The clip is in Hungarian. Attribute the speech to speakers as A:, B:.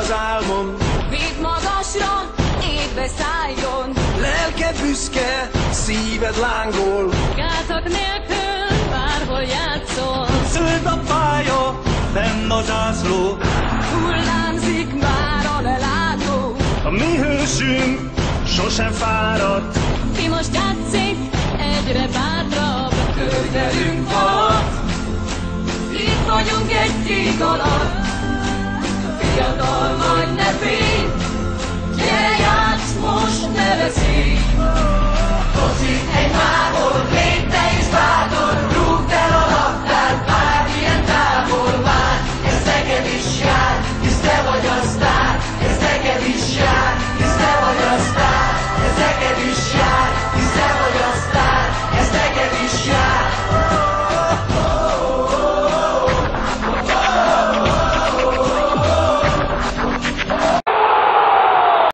A: az álmom,
B: vidd magasra, égbe szálljon.
A: lelke büszke, szíved lángol,
B: Gátak nélkül bárhol játszol.
C: Zöld a pálya, benn a zászló,
B: Hullámzik már a lelátó.
C: a mi hősünk sosem fáradt.
B: Ki most játszik, egyre bátrabb.
A: töltelünk alatt,
B: Itt vagyunk egy tíg alatt.
A: fiatal vagy ne félj,
B: Gyere, játsz most, ne veszélj.